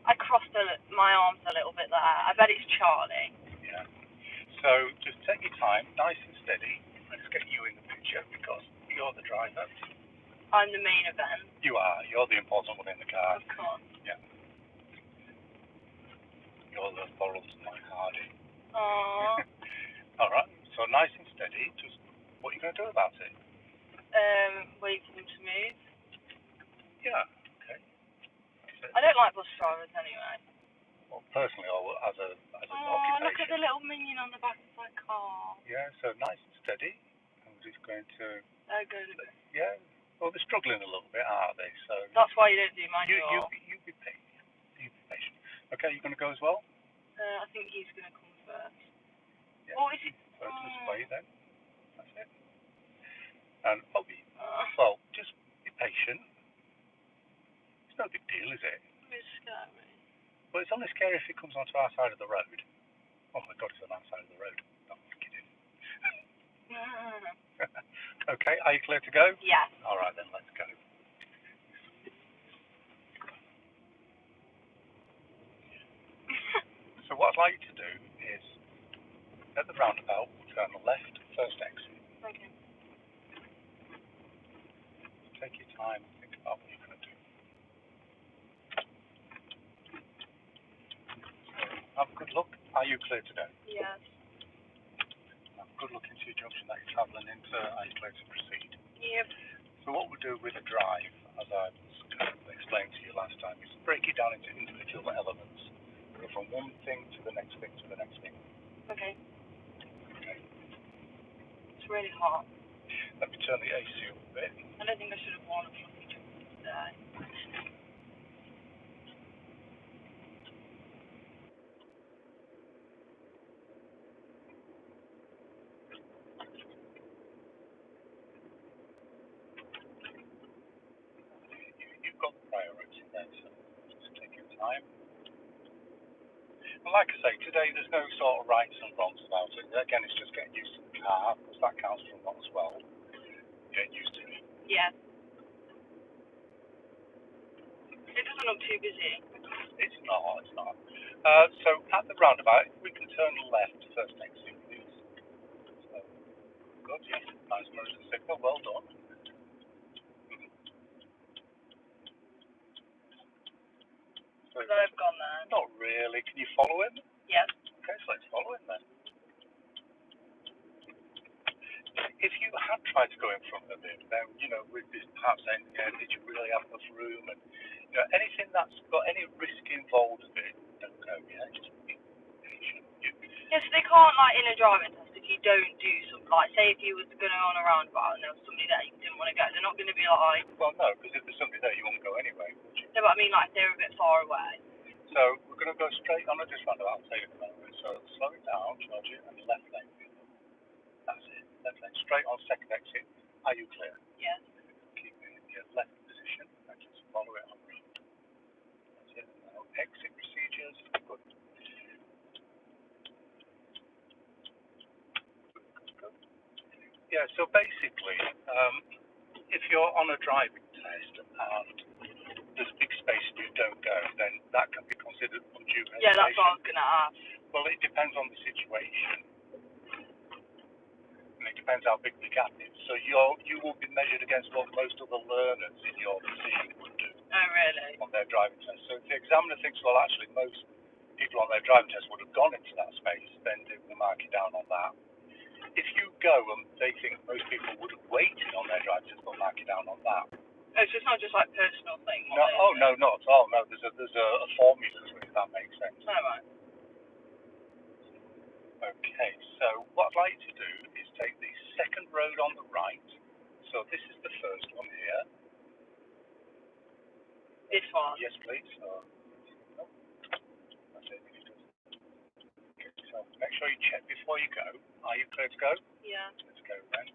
I crossed my arms a little bit there. I bet it's Charlie. Yeah. So just take your time, nice and steady. Let's get you in the picture because you're the driver. I'm the main event. You are. You're the important one in the car. Of course. Yeah. You're the Laurels and my Hardy. Aww. All right. So nice and steady. Just what are you going to do about it? Wait for them to move. Yeah. Okay. I don't like bus drivers anyway. Well, personally, as an occupation. Look at the occupation. little minion on the back of my car. Yeah. So nice and steady. I'm just going to. They're good. Yeah. Well, they're struggling a little bit, aren't they? So. That's why you don't do manual. You be patient. You be patient. Okay. You going to go as well? I think he's going to come first. Yeah. Or is he? First display then. That's it. And well, just be patient. It's no big deal, is it? It's scary. Well, it's only scary if it comes onto our side of the road. Oh my God, it's on our side of the road. Not kidding. Okay, are you clear to go? Yeah. All right then, let's go. So what I'd like you to do is, at the roundabout, turn left, first exit. Okay. Take your time and think about what you're going to do. Have a good look. Are you clear to go? Yes. Have a good look into your junction that you're travelling into. Are you clear to proceed? Yep. So what we'll do with a drive, as I explained to you last time, is break it down into individual elements. Go from one thing to the next thing to the next thing. Okay. Okay. It's really hot. Let me turn the AC up a bit. I don't think I should have worn a fluffy jacket today. You've got the priority there, so just take your time. And like I say, today there's no sort of rights and wrongs about it. Again, it's just getting used to the car, because that counts for a lot as well. Getting used to it. Yeah. It doesn't look too busy. It's not. So at the roundabout, we can turn left first exit, please. So, good, yes. Nice motion signal, well done. So I've gone there. Not really. Can you follow him? Yes. Okay, so let's follow him then. If you had tried to go in front of him, then, with this perhaps saying, did you really have enough room? And, anything that's got any risk involved with it, don't go, just be patient. Yes, they can't, in a driving test, if you don't do something, say if you was going on a roundabout and there was somebody there you didn't want to go, they're not going to be like... Well, no, because if there's somebody there, you won't go anyway, would you? No, but I mean, if they're a bit far away. So, we're going to go straight on at this roundabout, I'll tell you at the moment. So, slow it down, Georgie, and left lane. That's it, left lane. Straight on second exit. Are you clear? Yes. Keep it in your left position and just follow it on road. That's it. Now, exit procedures. Good. Yeah, so basically, if you're on a driving test and there's big space and you don't go, then that can be considered undue hesitation. Yeah, that's what I was going to ask. Well, it depends on the situation. And it depends how big the gap is. So you will be measured against what most of the learners in your proceeding would do. Oh, really? On their driving test. So if the examiner thinks, well, actually, most people on their driving test would have gone into that space, then they will mark you down on that. If you go and they think most people would have waited on their driving test, they'll mark you down on that. Oh, so it's not just personal thing? No, no, not at all. No, there's a formula to it, if that makes sense. Oh, right. Okay, so what I'd like you to do is take the second road on the right. So this is the first one here. This one? Yes, please. That's it. So make sure you check before you go. Are you clear to go? Yeah. Let's go then.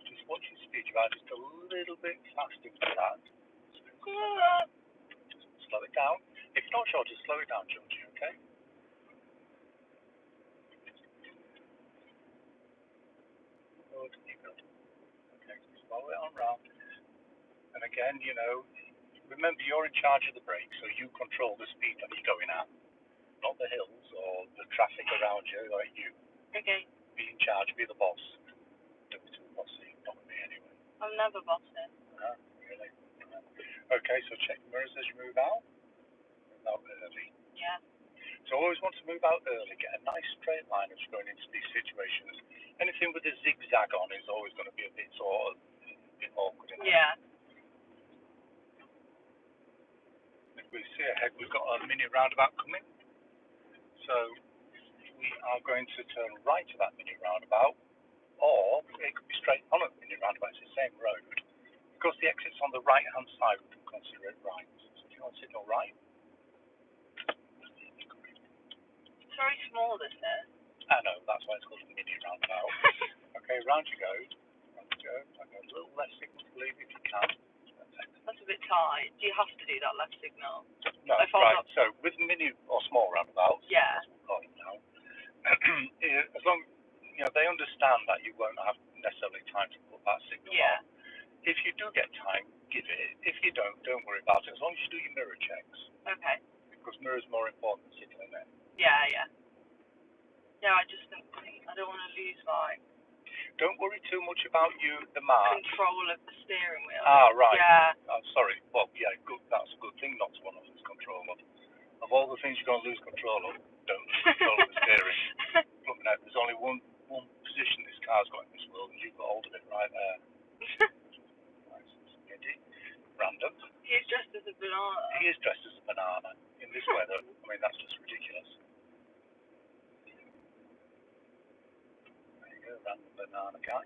Just watch your speed. You're just a little bit faster than that. Just slow it down. If you're not sure, just slow it down, Georgie, okay? Good. Okay, just follow it on round. And again, remember, you're in charge of the brake, so you control the speed that you're going at, not the hills or the traffic around you, like you. Okay. Be in charge, be the boss. Don't be too bossy, not with me anyway. I'm never bossing. Really? Okay, so check the mirrors as you move out. Move out early. Yeah. So always want to move out early, get a nice straight line as you're going into these situations. Anything with a zigzag on is always going to be a bit sort of a bit awkward. Yeah. If we see ahead, we've got a mini roundabout coming. So we are going to turn right to that mini roundabout, or it could be straight on at the mini roundabout. It's the same road. Because the exit's on the right-hand side, we can consider it right. So if you want to signal right. It's very small, this is. I know, that's why it's called a mini roundabout. Okay, round you go. Round you go. Okay, a little less signal to leave if you can. That's a bit tight. Do you have to do that left signal? No, if I'm right. not... So with mini or small roundabouts, yeah. as we'll call them now, as long they understand that you won't have necessarily time to put that signal on. If you do get time, give it. If you don't worry about it. As long as you do your mirror checks. Okay. Because mirror's more important than signaling it. Yeah. Yeah, I just think I don't want to lose Don't worry too much about the mark. control of the steering wheel. Right. Yeah. Sorry. Well, yeah, good. That's a good thing not to want to lose control of. Of all the things you're going to lose control of, don't lose control of the steering. Looking at, there's only one position this car's got in this world, and you've got hold of it right there. Random. He's dressed as a banana. He is dressed as a banana in this weather. I mean, that's just ridiculous. There you go, random banana guy.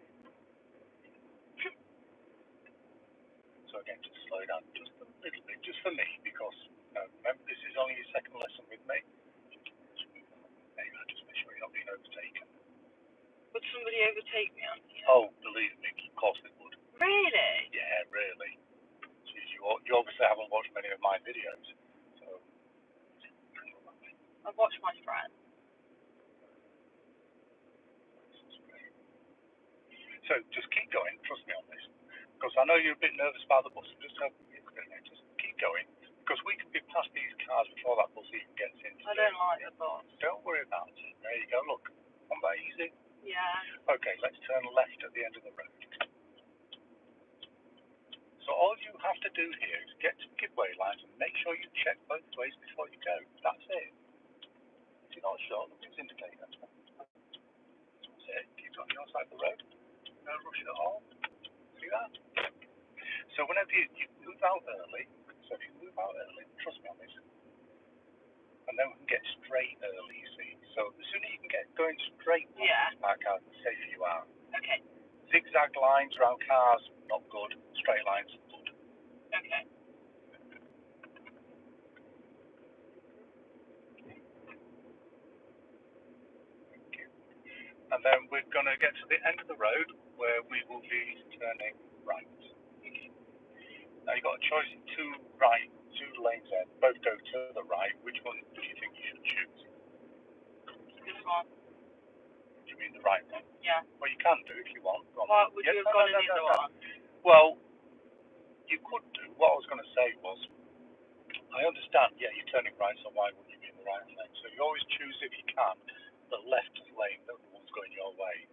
So again, just slow down just a little bit, just for me, because remember, this is only your second lesson with me. Anyway, just make sure you're not being overtaken. Would somebody overtake me on here? Oh, believe me, of course they would. Really? Yeah, really. Jeez, you obviously haven't watched many of my videos, so. I've watched my friend. So just keep going, trust me on this. Because I know you're a bit nervous about the bus, just keep going. Because we can be past these cars before that bus even gets into I don't like the bus. Don't worry about it. There you go, look. On that easy. Yeah. Okay, let's turn left at the end of the road. So all you have to do here is get to the giveaway lines and make sure you check both ways before you go. That's it. If you're not sure, look at this indicator. That's it. Keep on your side of the road. No rush at all. See that? So whenever you move out early, so if you move out early, trust me on this, and then we can get straight early, you see. So the sooner you can get going straight back out, the safer you are. Okay. Zigzag lines around cars, not good. Straight lines, good. Okay. Thank you. And then we're going to get to the end of the road where we will be turning right. Now you've got a choice of two lanes there. Both go to the right. Which one do you think you should choose? This one. Do you mean the right one? Yeah. Well, you can do if you want. What would you have gone in the other one? Well, you could do. What I was going to say was, I understand, yeah, you're turning right, so why wouldn't you be in the right lane? So you always choose, if you can, the left lane, the one's going your way.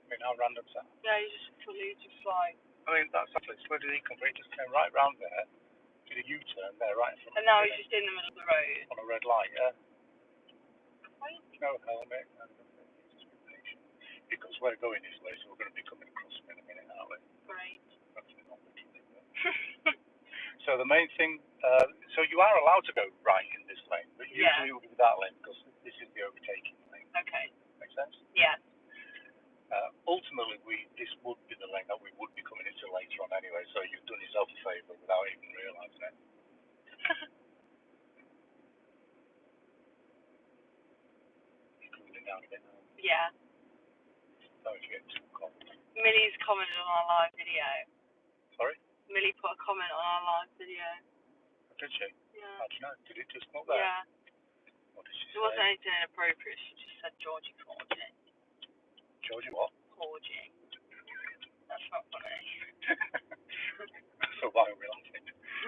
I mean, how random is that? Yeah, you just fully just like... I mean, that's actually, where did he come from? He just came right round there, did a U-turn there, right in front of and now he's just in the middle of the road. On a red light, yeah? Why? No helmet, no nothing. Just be patient. Because we're going this way, so we're going to be coming across in a minute, aren't we? Great. Hopefully not literally, but... So the main thing, so you are allowed to go right in this lane, but usually it will be that lane because this is the overtaking lane. Okay. Make sense? Yeah. Ultimately, this would be the lane that we would be coming into later on anyway, so you've done yourself a favour without even realising it. You're cooling down a bit now. Yeah. Don't get too cold. Millie's commented on our live video. Sorry? Millie put a comment on our live video. Oh, did she? Yeah. How do you know? Did it just come up there? Yeah. What did she say? It wasn't anything inappropriate, she just said Georgie forging. Georgie what? Forging. That's not funny. So why are we laughing?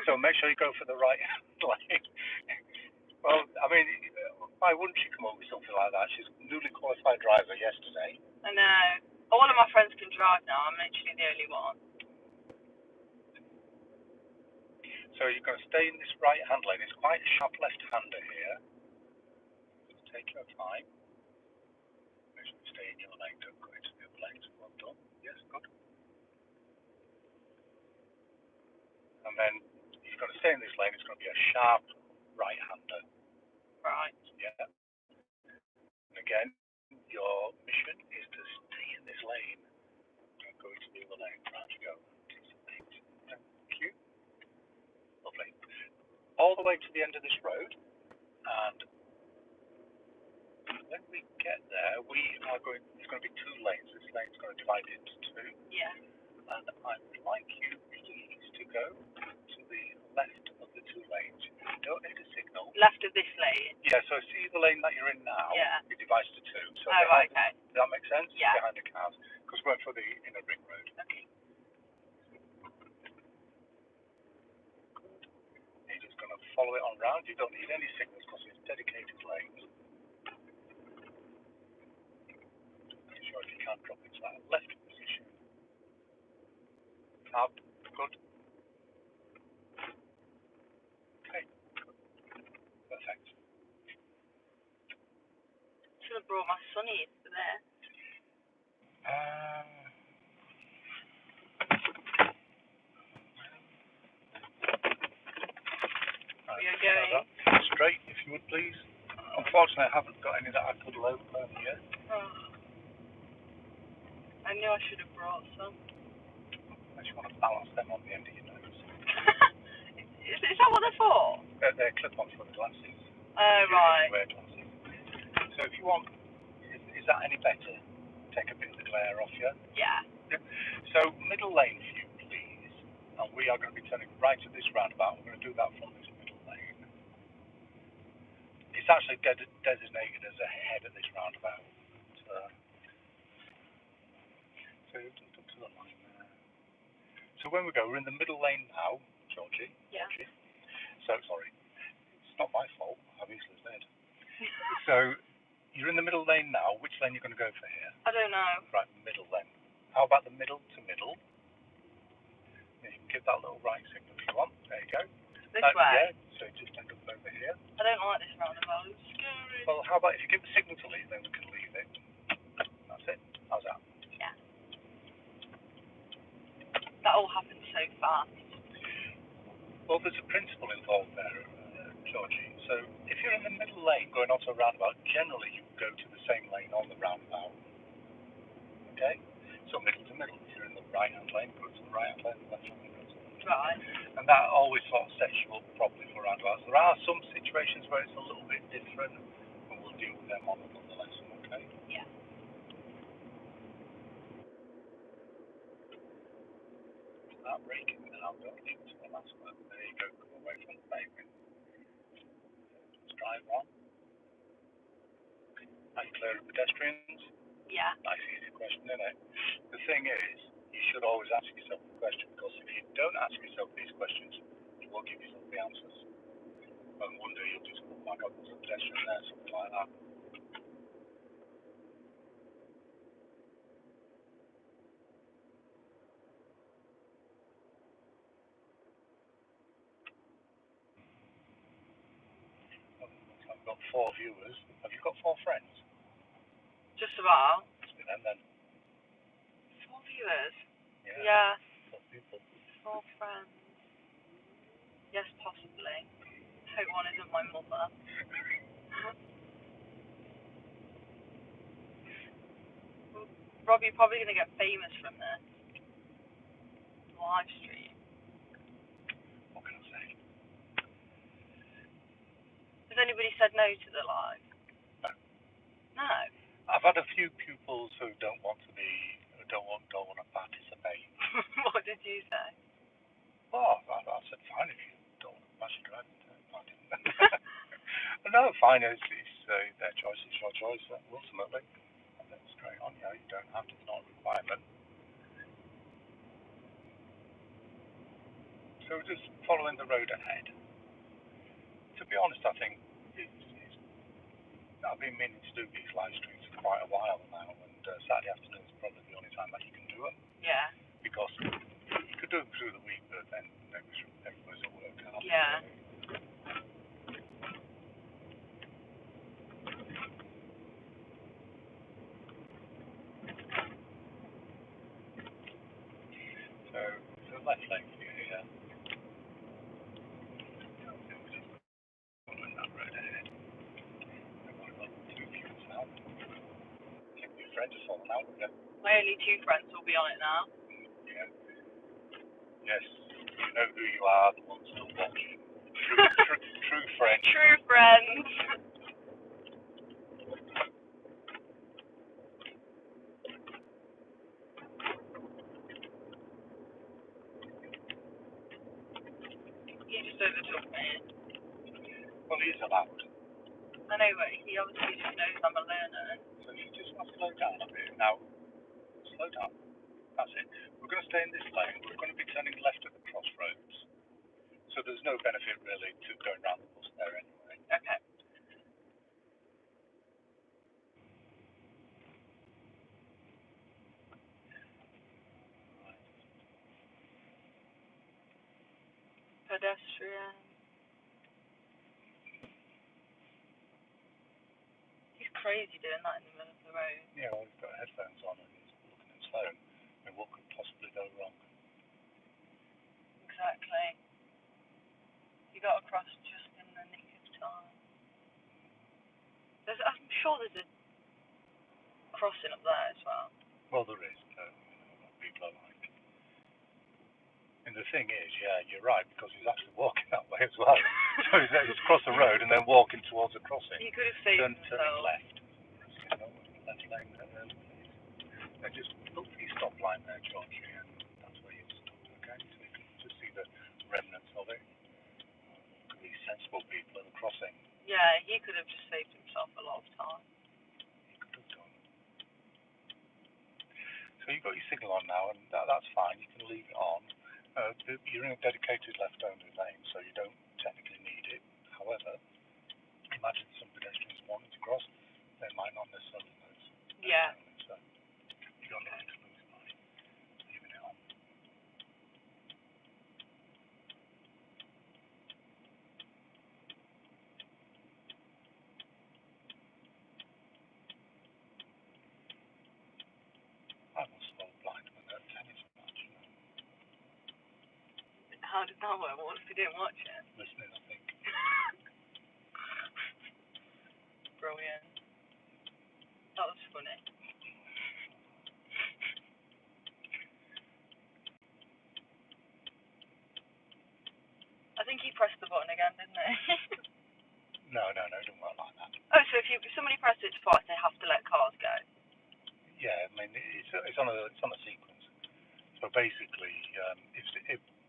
So make sure you go for the right lane. Well, I mean, why wouldn't she come up with something like that? She's a newly qualified driver yesterday. I know. All of my friends can drive now. I'm literally the only one. So you're going to stay in this right-hand lane. It's quite a sharp left-hander here. Just take your time. Make sure you stay in your lane. Don't go into the other lanes. Well done. Yes, good. And then you're going to stay in this lane. It's going to be a sharp right-hander. Right. Yeah. And again, your mission is to stay in this lane. Don't go into the other lane. Round you go. Thank you. Lovely. All the way to the end of this road, and when we get there, it's going to be 2 lanes. This lane's going to divide into 2. Yeah. And I would like you, please, to go to the left of the 2 lanes. You don't need a signal. Left of this lane? Yeah, so see the lane that you're in now? Yeah. It divides to 2. So right, okay. Does that make sense? Yeah. Behind the cars. Because we're for the inner ring road. Okay. You're just going to follow it on round. You don't need any signals because it's dedicated lanes. Make sure if you can drop into that left position. Up. Good. Okay. Perfect. Should have brought my sunnies for there. You're going straight, if you would please. Unfortunately, I haven't got any that I could load yet. Oh. I knew I should have brought some. I just want to balance them on the end of your nose. Is that what they're for? They're clip-ons for the glasses. Oh, right. Wear glasses. So if you want, is that any better? Take a bit of the glare off you. Yeah. So middle lane for you, please. And we are going to be turning right at this roundabout. We're going to do that from this middle lane. It's actually designated as ahead of this roundabout. So to the line there. So when we go, we're in the middle lane now, Georgie. Yeah. Georgie. So sorry, it's not my fault. I've easily said. So you're in the middle lane now. Which lane are you going to go for here? I don't know. Right, middle lane. How about the middle to middle? Yeah, you can give that little right signal if you want. There you go. This way? Yeah, so just end up over here. I don't like this roundabout. It's scary. Well, how about if you give the signal to leave, then we can leave it. That's it. How's that? Yeah. That all happened so fast. Well, there's a principle involved there, Georgie. So if you're in the middle lane going onto a roundabout, generally you go to the same lane on the roundabout. Okay? So middle to middle. If you're in the right-hand lane, go to the right-hand lane, left-hand lane, go to the left. Right. And that always sort of sets you up properly for roundabouts. There are some situations where it's a little bit different, and we'll deal with them on another lesson, okay? Yeah. Start braking now, don't you? So that's good. There you go. Come away from the pavement. Let's drive on. Are you clear of pedestrians? Yeah. Nice, easy question, isn't it? The thing is, you should always ask yourself the question, because if you don't ask yourself these questions, you won't give yourself the answers. And one day you'll just go, oh my God, there's a pedestrian there, something like that. I've got 4 viewers. Have you got 4 friends? Just about. Must be them then. 4 viewers? Yeah. 4 people. 4 friends. Yes, possibly. Hope one isn't my mother. Rob, you're probably going to get famous from this live stream. What can I say? Has anybody said no to the live? No. No? I've had a few pupils who don't want to participate. What did you say? Oh, I said fine if you don't want to pass your driving test. I didn't. No, fine. It's their choice. It's your choice. Ultimately, and then straight on. You don't have to. It's not a requirement. So just following the road ahead. To be honest, I think I've been meaning to do these live streams for quite a while now, and Saturday afternoon is probably the only time that you can do them. Yeah. Because you could do them through the week, but then everybody's at work out. Yeah. So left lane for you here. Following that road ahead. We've got 2 views now. Your friend has fallen out with you. My only 2 friends will be on it now. Yeah. Yes, you know who you are, the ones still watching. True friends. True friends. He just overtook me. Well, he is allowed. I know, but he obviously just knows I'm a learner. So you just want to slow down a bit. Now, slow down. That's it. We're going to stay in this lane. We're going to be turning left at the crossroads. So there's no benefit really to going round the bus there anyway. Okay. Pedestrian. He's crazy doing that in the middle of the road. Yeah, well, he's got headphones on and he's looking at his phone. And what could possibly go wrong? Exactly. He got across just in the nick of time. I'm sure there's a crossing up there as well. Well, there is. People are like. And the thing is, yeah, you're right, because he's actually walking that way as well. So he's across the road and then walking towards a crossing. He could have saved himself. Turning left. Left lane there, please. Now just look for your stop line there, Georgie, and that's where you'll stop, okay? So you can just see the remnants of it. These sensible people at the crossing. Yeah, he could have just saved himself a lot of time. He could have done. So you've got your signal on now, and that's fine. You can leave it on. You're in a dedicated left-only lane, so you don't technically need it. However, imagine some pedestrians wanting to cross, they might not necessarily notice. Yeah. So you got nothing to lose by leaving it on. I was so blind when that tennis match. How did that work? What if we didn't watch it? Listening, I think. Brilliant. That was funny. I think he pressed the button again, didn't he? No, it don't work like that. Oh, so if somebody presses it twice, they have to let cars go? Yeah, I mean, it's on a sequence. So basically,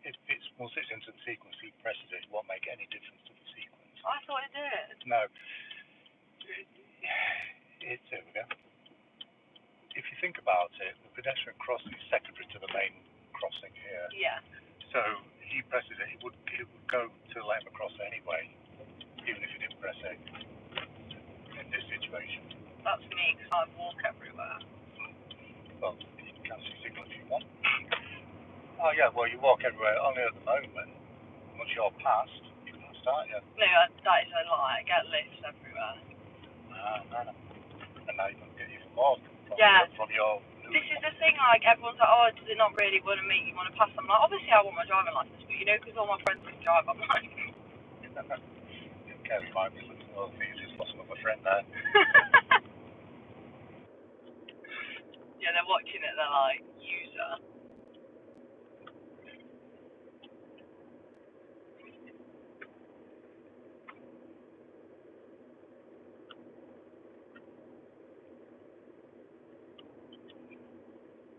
if once it's into the sequence, he presses it, it won't make any difference to the sequence. I thought it did. No. There we go. If you think about it, the pedestrian crossing is secondary to the main crossing here. Yeah. So he presses it, it would go to let him across anyway, even if he didn't press it in this situation. That's me, because I walk everywhere. Well, you can cancel your signal if you want. Oh yeah, well you walk everywhere, only at the moment. Once you're past, you can't start yet. No, that is a lie. I get lifts everywhere. No. And now you're going to get even more from your... This is the thing, like, everyone's like, oh, does it not really want to make you want to pass? I'm like, obviously I want my driving license, but because all my friends can drive, I'm like... Kelly might be looking well for you, just lost another friend there. Yeah, they're watching it, they're like, user.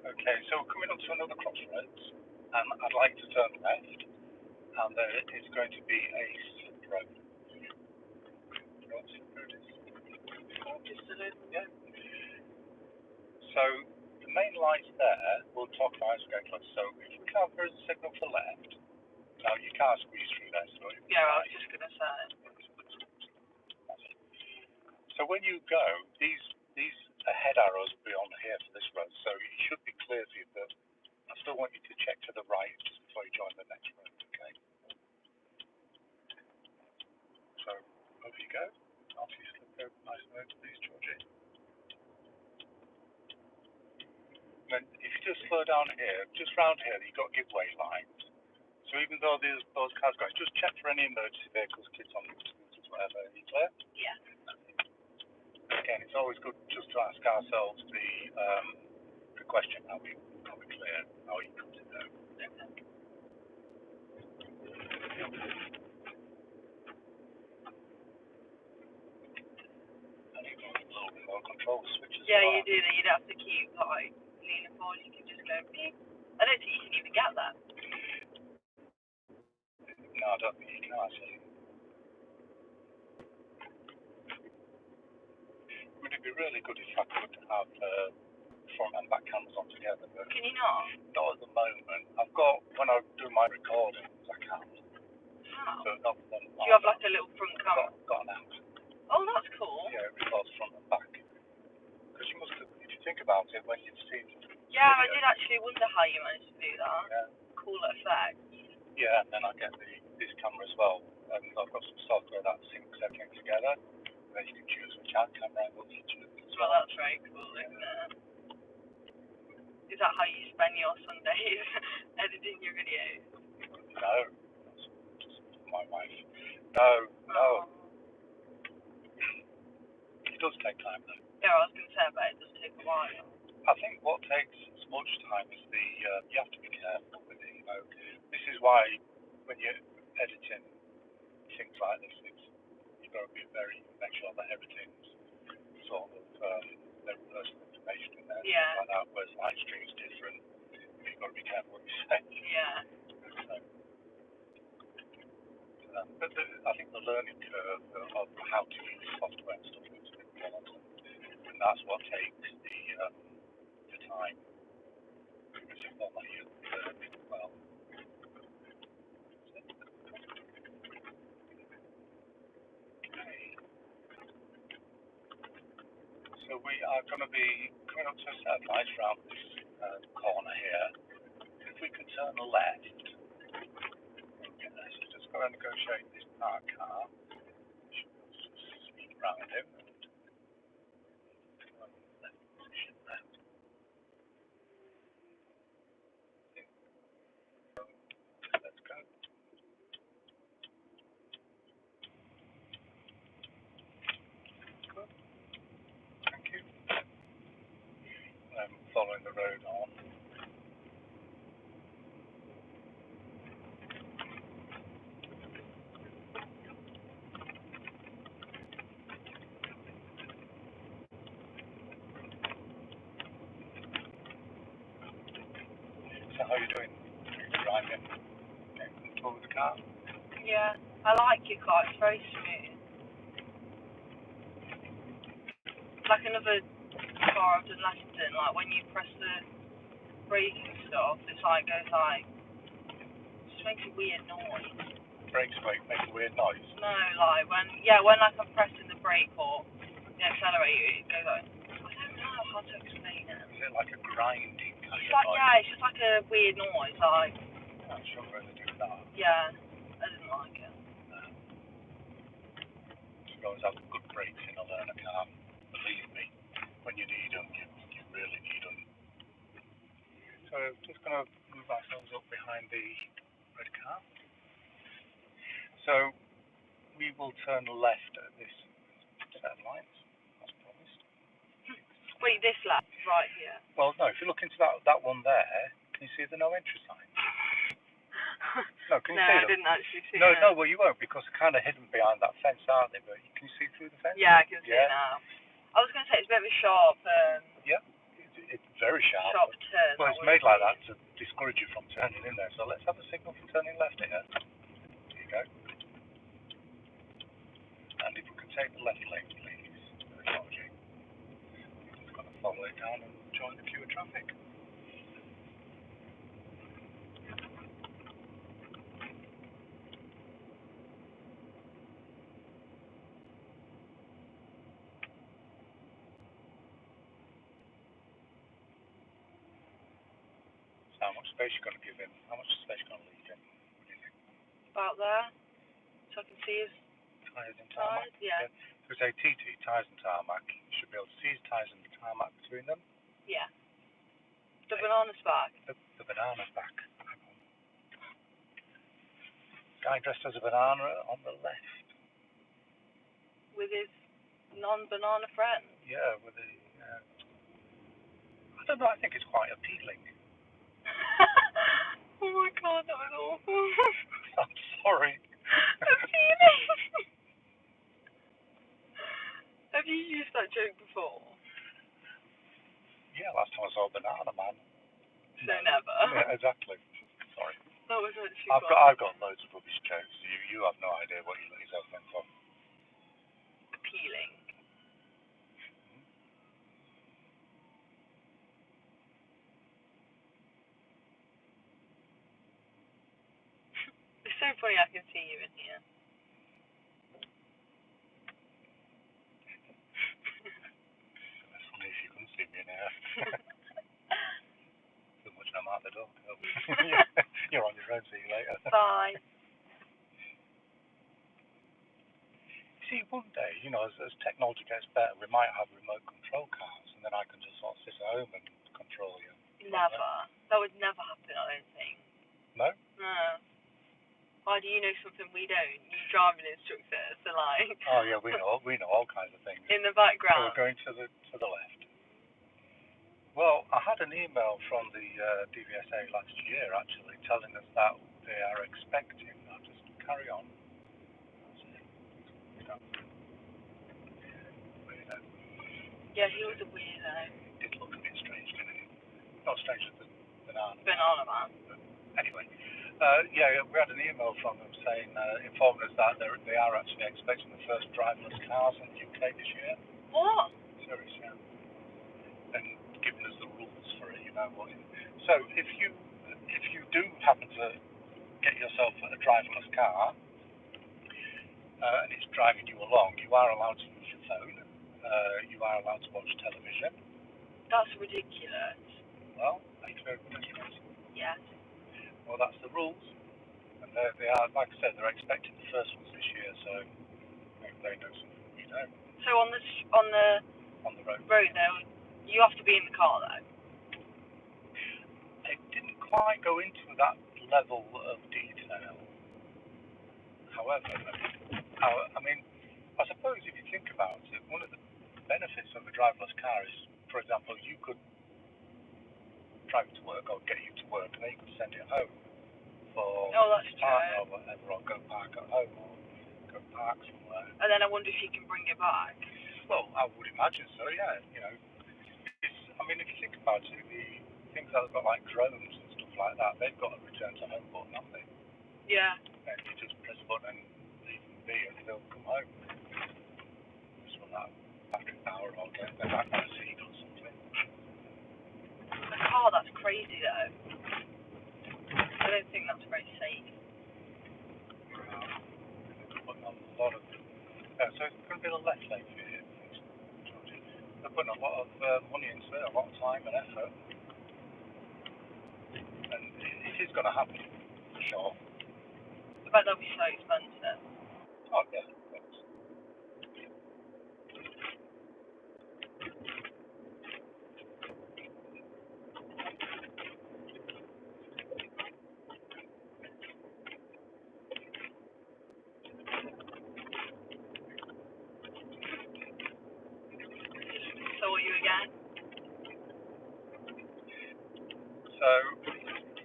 Okay, so we're coming up to another crossroads, and I'd like to turn left, and there is going to be a slip road. You know what slip road is? Just a little. Yeah. So the main lights there will talk about as we get close. So if we can have a signal for left, now can't squeeze through there, so it'll be Yeah, I was fine. just gonna say. So when you go, these head arrows will be on here for this road, so it should be clear for you, but I still want you to check to the right just before you join the next road, okay? So over you go. After you slip over nice and over, please, Georgie. And if you just slow down here, just round here, you've got giveaway lines. So even though those cars going, just check for any emergency vehicles, kids on scooters, whatever. Are you clear? Yeah. Again, it's always good just to ask ourselves the question: are we clear? How are you good to go? And you've got a little remote control switch as Yeah, well. you do that. You'd have to keep like leaning forward. You can just go beep. I don't think you can even get that. No, I don't think you can actually. I mean, it'd be really good if I could have front and back cameras on together, but Can you not? not at the moment. I've got, when I do my recordings, I can. How? So not one. Do you have like a little front camera? Got an app. Oh, that's cool. Yeah, it records front and back. Because you must have, if you think about it, when you've seen. Yeah, I did actually wonder how you managed to do that. Yeah. Cool effect. Yeah, and then I get this camera as well, and I've got some software that syncs everything together. And then you can choose which camera angles you choose as Well, well. that's very cool, isn't it? Is that how you spend your Sundays editing your videos? No, that's just my wife. No. Oh. It does take time though. Yeah, I was going to say, but it does take a while. I think what takes as much time is you have to be careful with it, you know. This is why when you're editing things like this, you've got to be make sure that everything's sort of, there's personal information in there, Yeah. stuff like that, whereas live stream's different. You've got to be careful what you say. Yeah. So, but I think the learning curve of how to use software and stuff is important, and that's what takes the time. Because it's not like you're learning well. Okay. So we are going to be coming up to a set of lights around this corner here. If we could turn left, so just go and negotiate this park car. Just speed around him and left position there. Let's go. Good. Thank you. Following the road on. So how are you doing? Driving? Getting comfortable with the car? Yeah. I like your car. It's very smooth. It's like another car I've done lessons in. Like when you press the brake and stuff, it's like goes like, it just makes a weird noise. Brakes make a weird noise. No, like when like I'm pressing the brake or the accelerator, it goes like, I don't know how to explain it. Is it like a grinding kind It's of like, noise? yeah, it's just like a weird noise, like, I'm sure really do that. yeah, I didn't like it. You always have good brakes in a learner car. Believe me, when you need them, you really need them. So just going to move ourselves up behind the red car. So we will turn left at this set of lights, as promised. Wait, this lap, right here. Well, no, if you look into that one there, can you see the no entry sign? No, can you No, see I them? didn't actually see No, it. no, well you won't because they're kind of hidden behind that fence, aren't they? But can you see through the fence? Yeah, I can see Yeah. it now. I was going to say it's a bit of a sharp, Yeah, it's very sharp. sharp turn. Well, it's made like that to discourage you from turning in there. So let's have a signal for turning left here. There you go. And if we can take the left lane, please. Georgie. I'm just going to follow it down and join the queue of traffic. how much space you're going to give him. How much space you're going to leave him. What do you think? About there, so I can see his Tyres and tarmac? tyres. Yeah. So say TT, tyres and tarmac. You should be able to see his tyres and the tarmac between them. Yeah. The banana's back. The banana's back. Guy dressed as a banana on the left. With his non-banana friend. Yeah, with the. I don't know. I think it's quite appealing. Oh my god, that was awful. I'm sorry. Appealing. Have you used that joke before? Yeah, last time I saw a banana man. So never. Yeah, exactly. Sorry. That was actually I've got loads of rubbish jokes. You have no idea what you let yourself in for. appealing. It's so funny I can see you in here. It's funny if you couldn't see me in here. So much I'm out the door. You're on your own, see you later. Bye. See, one day, as technology gets better, we might have remote control cars, and then I can just sort of sit at home and control you. Never. That would never happen, I don't think. No? No. Why do you know something we don't? You driving instructor, so like. Oh yeah, we know all kinds of things. In the background. So we're going to the left. Well, I had an email from the DVSA last year actually telling us that they are expecting. I'll just carry on. Weirdo. Yeah, he was a weirdo. He did look a bit strange, didn't he? Not stranger than Banana man. Anyway, we had an email from them saying, informing us that they are actually expecting the first driverless cars in the UK this year. What? Serious, yeah. And giving us the rules for it, So if you do happen to get yourself a driverless car, and it's driving you along, you are allowed to use your phone. You are allowed to watch television. That's ridiculous. Well, that's very ridiculous. Yes. Well, that's the rules. And they are, like I said, they're expecting the first ones this year, so maybe they know something we don't. So on the road though, you have to be in the car though. It didn't quite go into that level of detail. However, I suppose if you think about it, one of the benefits of a driverless car is, for example, you could drive to work or get you to work, and then you could send it home for partner or whatever, or go park at home or go park somewhere. And then I wonder if you can bring it back. Well, I would imagine so. Yeah, if you think about it, the things that have got like drones and stuff like that, they've got a return to home button, haven't they? Yeah. And you just press a button and leave them be, and they'll come home. Just run that battery power or get them back on a seat or something. A car, that's crazy though. I don't think that's very safe. They're putting a lot of. So it's going to be the left lane for you, Georgie. They're putting a lot of money into it, a lot of time and effort, and it is going to happen for sure. I bet they'll be so expensive. Oh yeah. Saw you again. So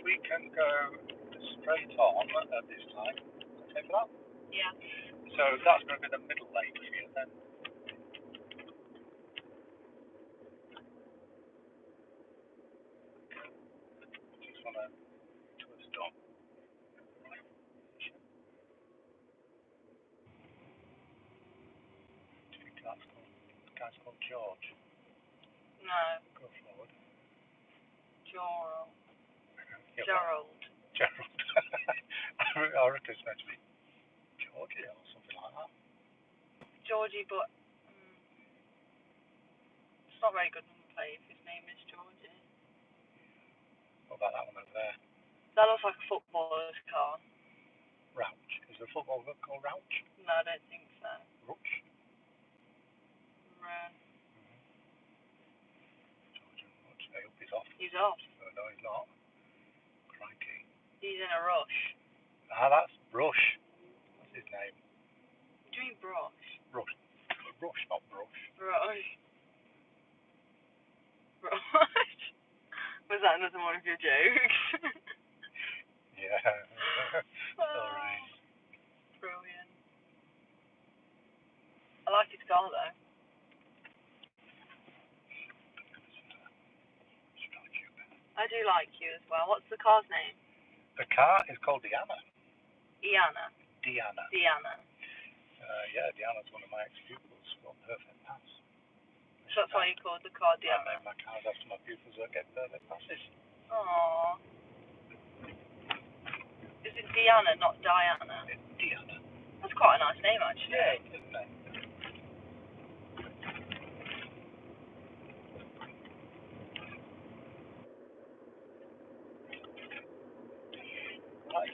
we can go straight on at this time. Okay for that? Yeah. So that's going to be the middle lane for you then. Just want to twist on. Do you think the guy's called George? No. Go forward. Gerald. Yeah, Gerald. Gerald. I reckon it's meant to be Georgie or something like that. Georgie, but it's not very good number plate if his name is Georgie. What about that one over there? That looks like a footballer's car. Rouch. Is the football called Rouch? No, I don't think so. Ruch? Georgie Ruch. I hope he's off. He's off. Oh, no, he's not. Crikey. He's in a rush. Ah, that's Brush. What's his name? What do you mean brush? Rush. Rush, not Brush. Rush. Rush? Was that another one of your jokes? Yeah. Sorry. Brilliant. I like his car though. I do like you as well. What's the car's name? The car is called Diana. Diana. Yeah, Diana's one of my ex-pupils from Prepare2pass. So that's why you called the car I Diana? named my cars after my pupils that get Prepare2passes. Aww. Is it Diana, not Diana? It's Diana. That's quite a nice name actually. Yeah, it is, isn't it? Right.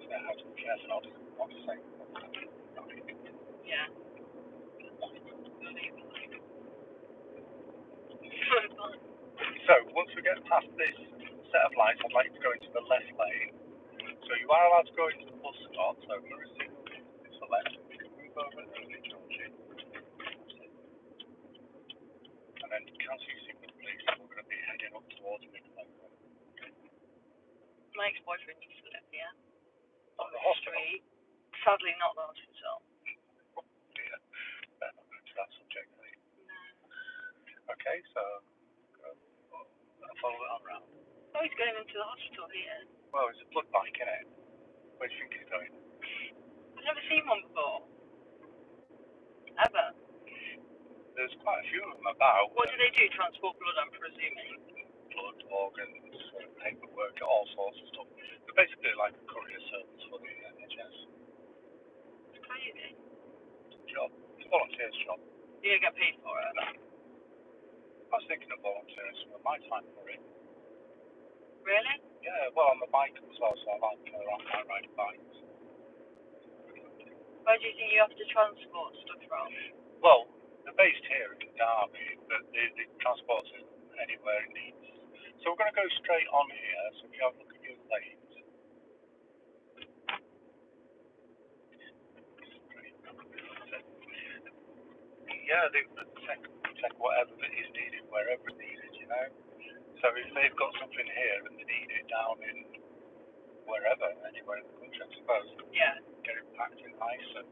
So I have to be careful not to say. Yeah. So, once we get past this set of lights, I'd like to go into the left lane. So you are allowed to go into the bus stop, so mirror signal is the left. You can move over early, Georgie. And then cancel your signal, please. We're going to be heading up towards Midland. My ex-boyfriend used to live here. On the hospital? Street. Sadly not the hospital. Yeah, better not go to that subject, eh? No. Okay, so follow it on round. Oh, he's going into the hospital here. Well, it's a blood bike, isn't it? Where do you think he's going? I've never seen one before. Ever. There's quite a few of them about. What do they do? Transport blood, I'm presuming. Blood, organs, paperwork, all sorts of stuff. They're basically like a courier service for the NHS. It's crazy. Job. It's a volunteer's job. You don't get paid for it? No. I was thinking of volunteering some of my time for it. Really? Yeah, well, I'm a biker as well, so I like riding bikes. Where do you think you have to transport stuff from? Well, they're based here in Derby, but the transport's anywhere it needs. So we're going to go straight on here, so if you have a look at your lanes. Yeah, they take whatever is needed wherever it's needed, you know. So if they've got something here and they need it down in wherever, anywhere in the country, I suppose, Yeah. get it packed in ice and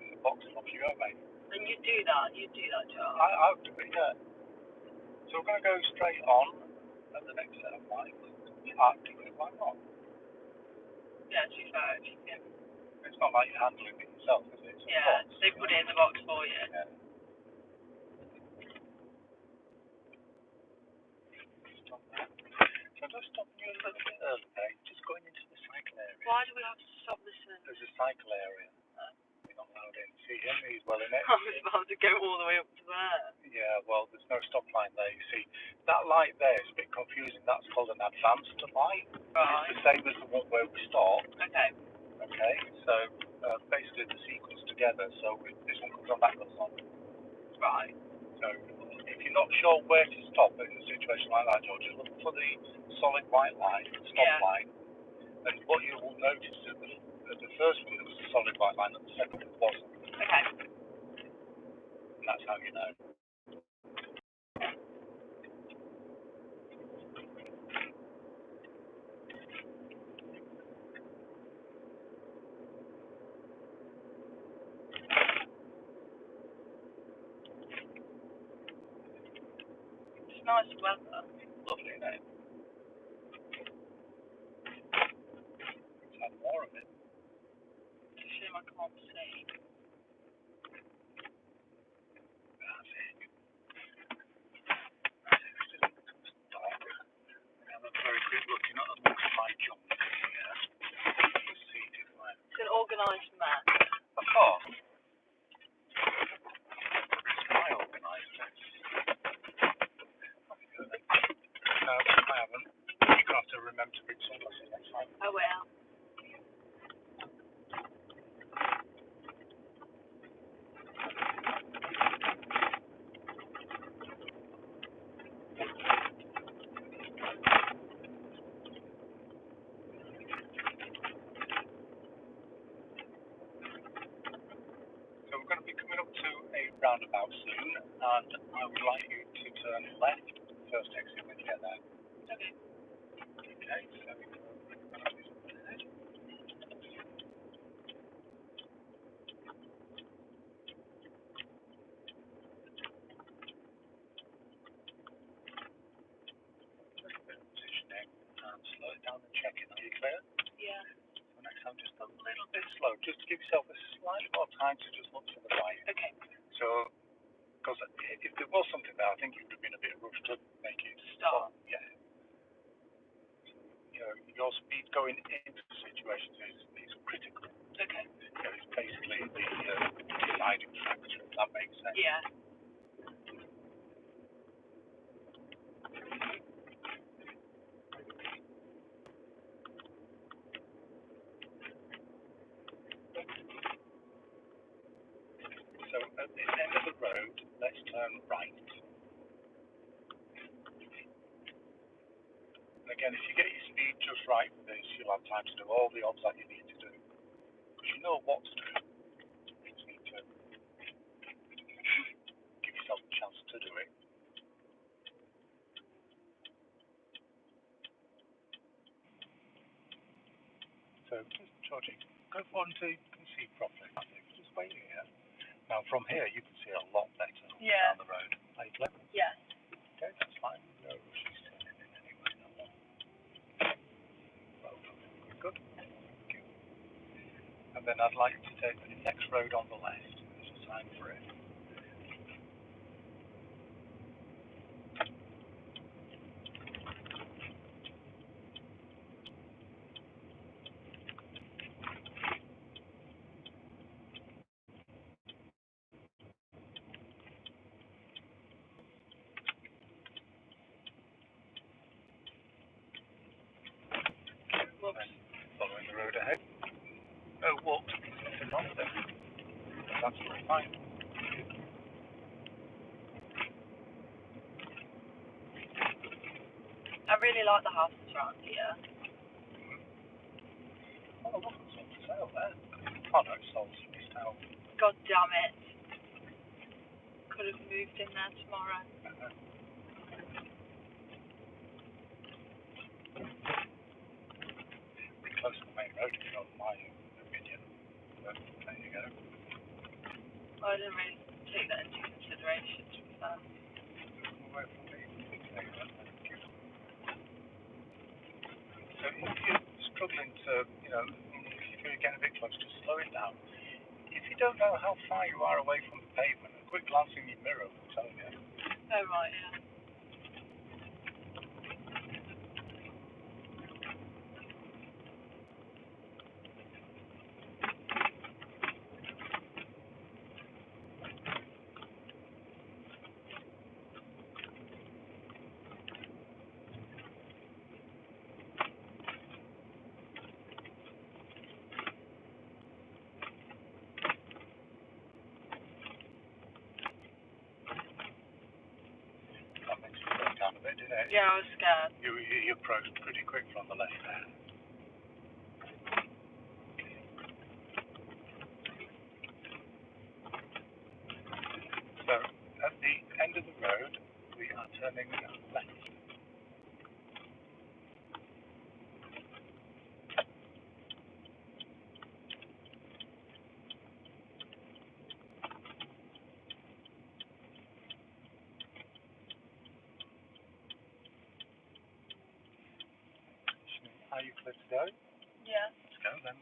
in the box and off you go, mate. And you do that job? I'll do it, yeah. So we're going to go straight on at the next set of lights. Actually, why not? Yeah, to be fair, if you can. It's not like you're handling it yourself, is it? It's a Yeah, box, they put it in the box for you. Yeah. Stop that. So I'm just stopping you a little bit early, eh? Just going into the cycle area. Why do we have to stop this in? There's a cycle area. You're not allowed in. See him? He's well in it. I was about to go all the way up to there. Yeah, well, there's no stop line there. You see, that light there is a bit confusing. That's called an advanced light. Right. It's the same as the one where we stop. Okay. Okay, so basically the sequence together. So this one comes on, that goes on. Right. So if you're not sure where to stop in a situation like that, George, look for the solid white line, stop line. And what you will notice is that the first one there was a solid white line, and the second one wasn't. Okay. And that's how you know. It's nice weather. Lovely, isn't it? Let's have more of it. It's a shame I can't see. That's it. It's just dark. I'm very quick looking at amongst my junk here. Let's see if I... It's an organised mess. Of course. time to bring sunglasses next time. I will. So we're going to be coming up to a roundabout soon, and I would like you to turn left, first exit when you get there. Okay. Okay, so positioning and slow it down and check it. Are you clear? Yeah. So next time just a little bit slow, just to give yourself a slightly more time to just look to the right. Okay. So, because if there was something there, I think it would have been a bit rough to make it Stop. Yeah. You know, your speed going into situations is critical. Okay. You know, it's basically the deciding factor, if that makes sense. Yeah. So at the end of the road, let's turn right. And again, if you get your speed just right for this, you'll have time to do all the odds that you need to do. Because you know what to do. You just need to give yourself a chance to do it. So just, Georgie, go forward until you can see properly. Just wait here. Now from here, you can see a lot better Yeah. down the road. Are you clear? Yeah. Okay, that's fine. No rushes turning in anyway. No more. Well done. Good. Thank you. And then I'd like to take the next road on the left. There's a sign for it. Whoops. Following the road ahead. No, walked. Nothing wrong with it. That's absolutely fine. I really like the houses around here. Oh, look, there's one for sale there. Oh no, it's sold. Missed out. God damn it. Could have moved in there tomorrow. Pretty close to the main road, if you don't mind my opinion. But there you go. I didn't really take that into consideration, to be fair. Away from me. So if you're struggling to, you know, if you're getting a bit close, just slow it down. If you don't know how far you are away from the pavement, a quick glance in your mirror will tell you. Oh, right, yeah. That makes you slow down a bit, didn't it? Yeah, I was scared. You approached pretty quick from the left there. So at the end of the road, we are turning left. Are you clear to go? Yeah. Let's go then.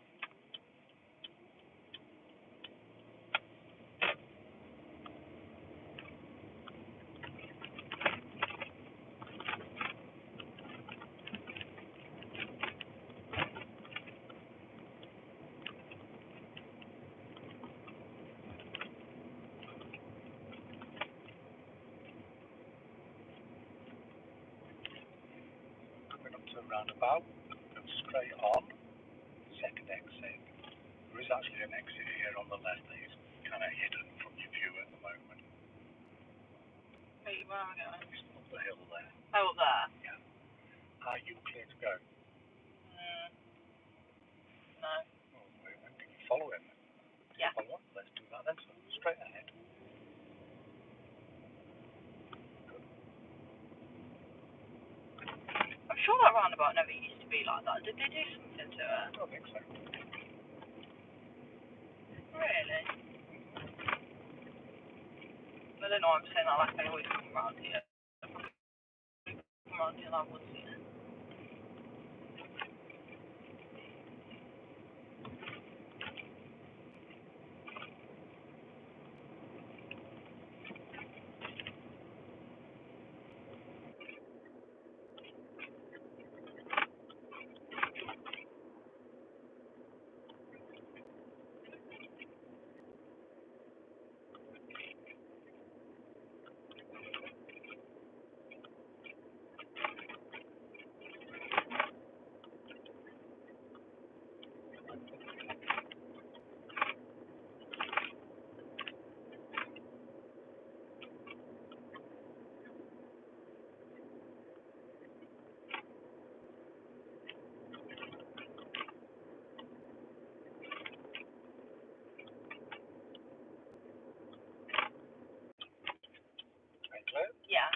Coming up to the roundabout, go straight on, second exit. There is actually an exit here on the left that is kind of hidden from your view at the moment. Wait, where am I going? It's up the hill there. Oh, up there? Yeah. Are you clear to go? No. Oh, wait, can you follow him? Yeah. Follow? Let's do that then. So straight ahead. I'm sure that roundabout never used to be like that. Did they do something to it? I don't think so. Really? I don't know why I'm saying that like I always come around here. Come around here and I would see it. Clear? Yeah.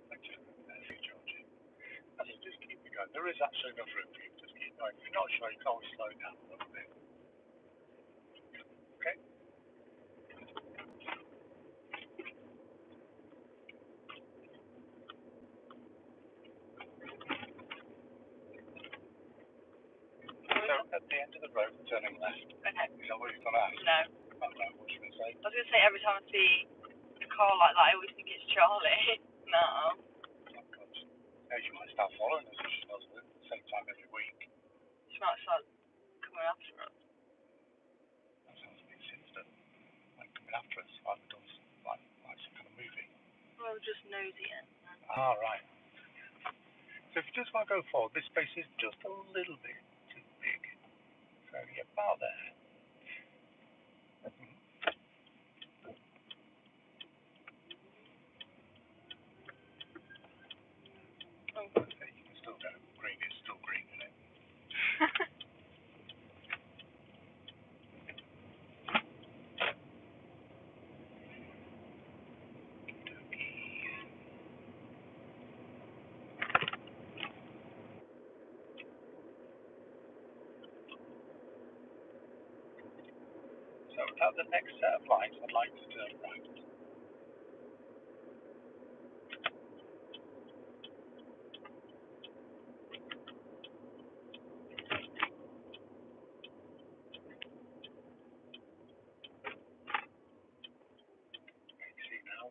Thank you, Georgie. As you just keep going, there is actually enough room for you to just keep going. If you're not sure, you can always slow down a little bit. Okay? So at the end of the road, turning left. Okay. Is that what you're going to ask? No. Oh, no, what you going to say? I was going to say every time I see a car like that, I always think it's Charlie. No. Oh, God. Yeah, you might start following us if she does it at the same time every week. She might start coming after us. That sounds a bit sinister. Like coming after us, like we've done like some kind of movie. Well, just nosying. Ah, right. So if you just want to go forward, this space is just a little bit too big. So you're about there. Oh. Okay, you can still go. Green is still green, isn't it? So at the next set of lights, I'd like to turn right. You see now?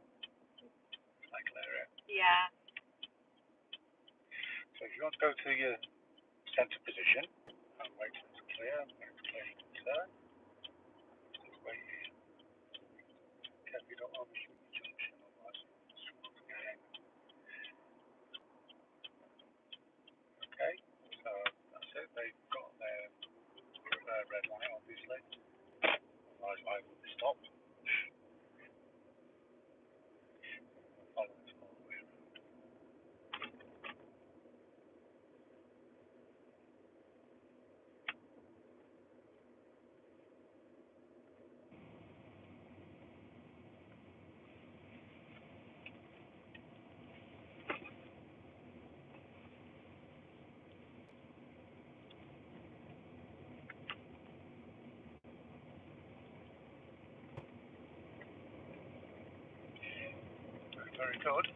Like area. Yeah. So if you want to go to your centre position, and wait till it's clear, and when it's clear you can turn. Just wait here. Okay, we don't overshoot the junction, otherwise we'll swap again. Okay, so that's it. They've got their red light, obviously. Otherwise, I will be stopped. Follow this all the way around. very good.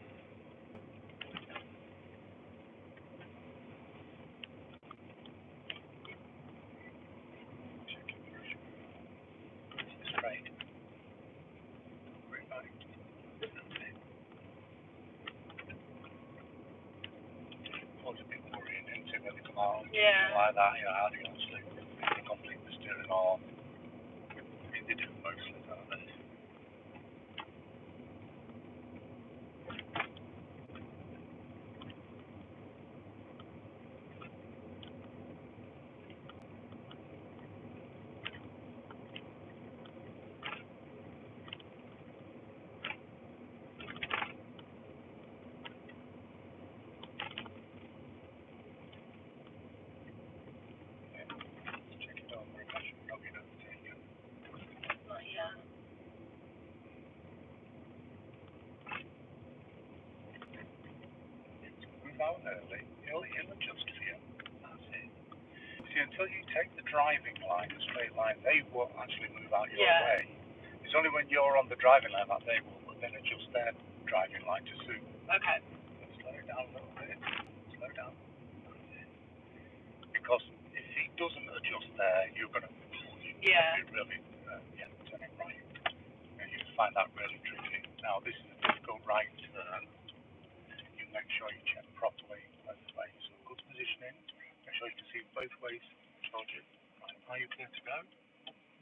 Straight. Right back. Always a bit worrying, isn't it, when they come out like that, you know, how do you actually complete the steering or I mean, they do mostly, don't they? Check it over and actually not get overtaken. Not yet. Move out early, he'll adjust for you. That's it. See, until you take the driving line, the straight line, they won't actually move out your way. It's only when you're on the driving line that they will then adjust their driving line to suit. Okay. Slow it down a little bit. Slow down. Because if he doesn't adjust there, you're going to be really turning right. And you find that really tricky. Now, this is a difficult right turn. You make sure you check properly both ways. So good positioning. Make sure you can see both ways. Georgie, right, are you clear to go?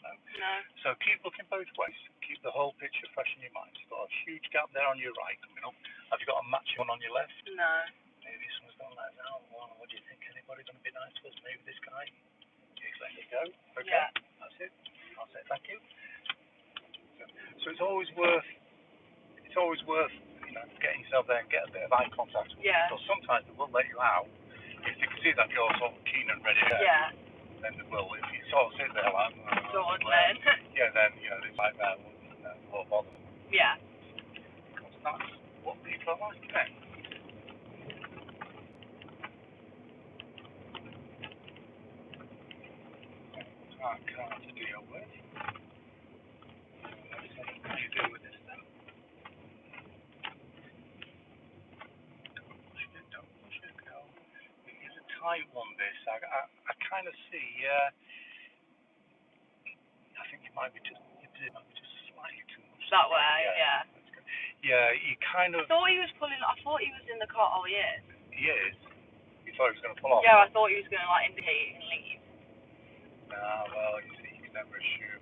No. So keep looking both ways. Keep the whole picture fresh in your mind. You've got a huge gap there on your right coming up. Have you got a matching one on your left? No. Maybe someone's gone like that. Well, what do you think? Anybody going to be nice to us? Maybe this guy? Yes, there you go. Okay. Yeah. That's it. I'll say thank you. So it's always worth, getting yourself there and get a bit of eye contact with them. Because sometimes they will let you out if they can see that you're sort of keen and ready to go. Then they will. If you sort of sit there like, then, it's like that, won't bother them. Yeah. Because that's what people are like, isn't it? Hard car to deal with. Let's see what you do with this then. Don't push it, go. It is a tight one, this. I kind of see, I think it might be just slightly too much. That way, Yeah, you kind of... I thought he was in the car. Oh, he is. He is? You thought he was going to pull off? Yeah, I thought he was going to, indicate and leave. Well, you see, you can never assume.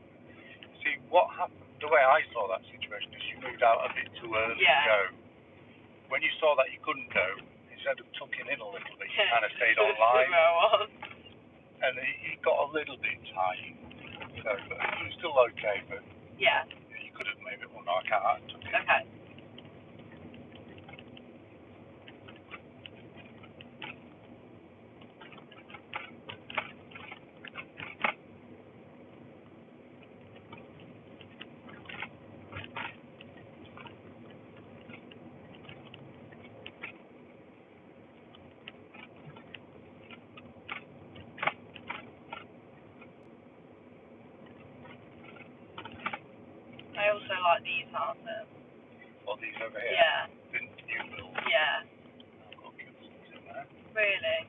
See, what happened, the way I saw that situation is you moved out a bit too early to go. When you saw that you couldn't go, instead of tucking in a little bit, you kind of stayed on line. And it got a little bit tight. So it was still okay, but you could have maybe, well, no, I can't. Okay. I also like these houses. Well, these over here? Yeah. Didn't you build? Yeah. I've got cubicles in there. Really?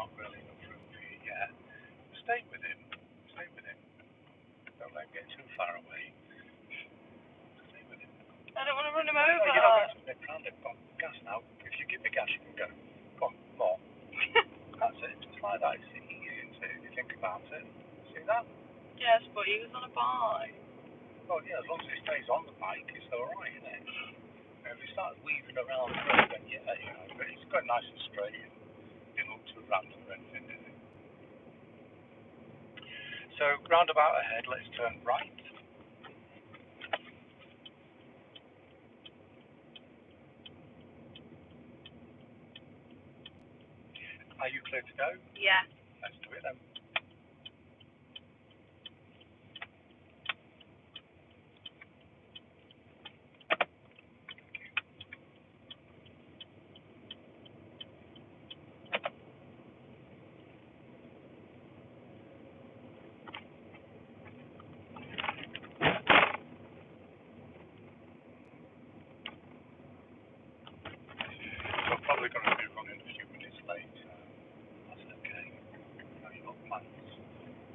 Not really enough room for you yet. Stay with him. Don't let him get too far away. Stay with him. I don't want to run him No, over. you're not going to nip round him. Come on, gas now. If you give me gas, you can go. Come on, more. That's it. Just like that. It's easy, isn't it? If you think about it. See that? Yes, but he was on a bike. Well, yeah, as long as he stays on the bike, it's alright, isn't it? If he starts weaving around the road, then but he's got nice and straight. Didn't look too random or anything, did it? So, roundabout ahead, let's turn right. Are you clear to go? Yeah. Let's do it then. So I'm probably going to be running a few minutes late. That's okay. Have you got plans?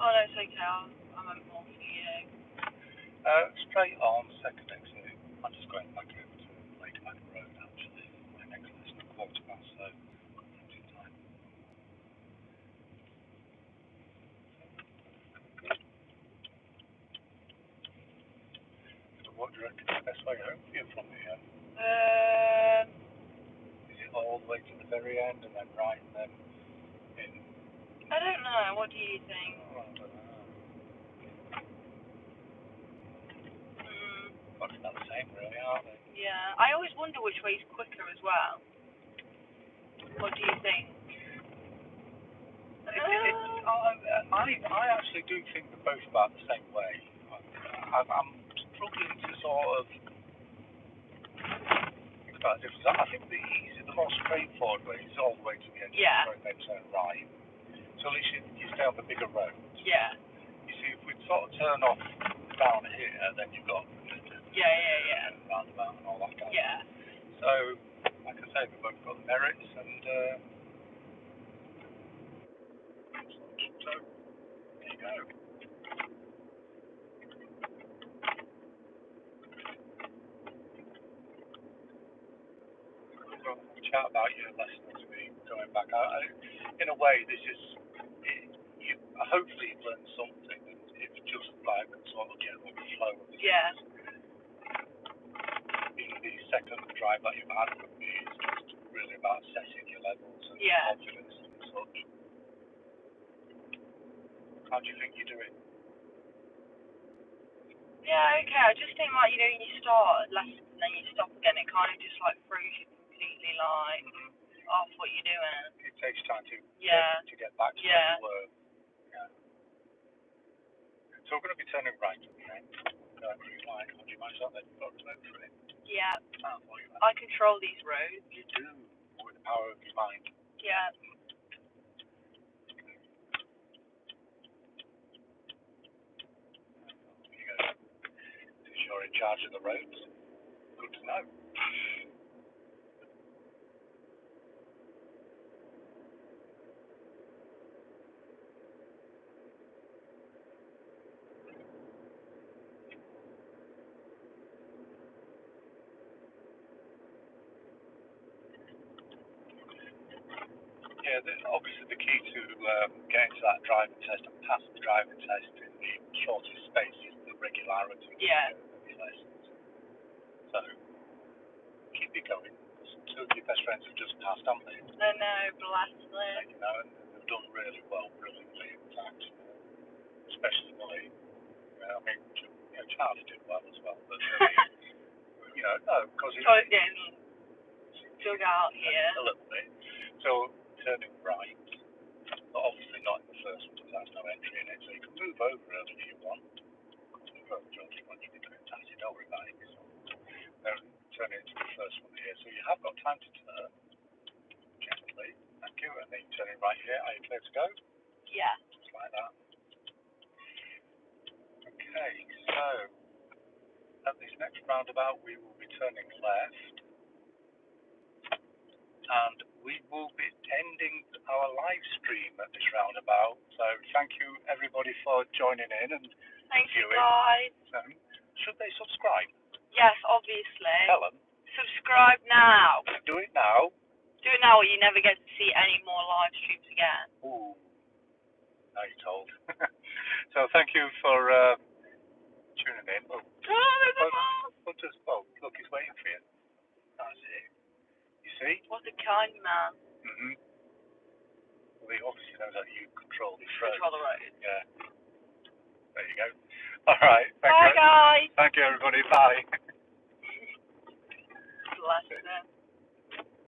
Oh, no, it's okay. I meant more for you. Straight on, second exit. I'm just going back over to Lake Bank Road actually. My next lesson at 4:15, so got plenty of time. So what do you reckon is the best way home for you from here? Is it all the way to the very end and then right and then in? I don't know. What do you think? Oh, I don't know. Probably about the same really, aren't they? Yeah. I always wonder which way is quicker as well. What do you think? I actually do think they're both about the same way. I'm struggling to sort of think about it. I think the easy, the more straightforward way is all the way to the end Yeah. of the road, then turn right. So at least you stay on the bigger road. Yeah. You see, if we sort of turn off down here, then you've got Yeah. roundabout and all that kind of Yeah. stuff. So, like I say, we've both got the merits, and so there you go. We've got a chat about your lessons to be going back. In a way, this is hopefully you've learned something, and it's just like the sort of general flow of it. Yeah. In the second drive that you've had with me, it's just really about assessing your levels and Yeah. confidence and such. How do you think you're doing? Yeah, okay. I just think, like, you know, when you start lessons and then you stop again, it kind of just, like, throws you completely, like, off what you're doing. It takes time to get back to where Yeah. you were. Yeah. So we're going to be turning right at the end. Green light. Would you mind that? You've got to go for it. Yeah. Ah, well, you I control these roads. You do, with the power of your mind. Yeah. Because you're in charge of the roads. Good to know. Yeah, obviously the key to getting to that driving test and pass the driving test in the shortest space is the regularity of your lessons. So keep it going. Two of your best friends have just passed, haven't they? I know, bless them. You know, and they've done really well, brilliantly, in fact. Especially Molly. I mean, Charlie did well as well, but you know, no, because it's getting dug out here. A little bit. So turning right, but obviously not in the first one because that's no entry in it. So you can move over if you want. Move over, Georgie, when you can do it. Don't worry about it. Then turn it into the first one here. So you have got time to turn gently. Thank you. And then you turn it right here. Are you clear to go? Yeah. Just like that. Okay, so at this next roundabout we will be turning left. And we will be ending our live stream at this roundabout. So thank you everybody for joining in and Thank you, viewing. guys. Should they subscribe? Yes, obviously. Tell them. Subscribe now. Do it now. Do it now or you never get to see any more live streams again. Ooh. Now you're told. So thank you for tuning in. Oh, there's a mouse. Look, he's waiting for you. That's it. You see? What a kind man. Well, he obviously knows that you control the road. Control the road. Yeah. There you go. All right. Bye, guys. Thank you, everybody. Bye. Bless them.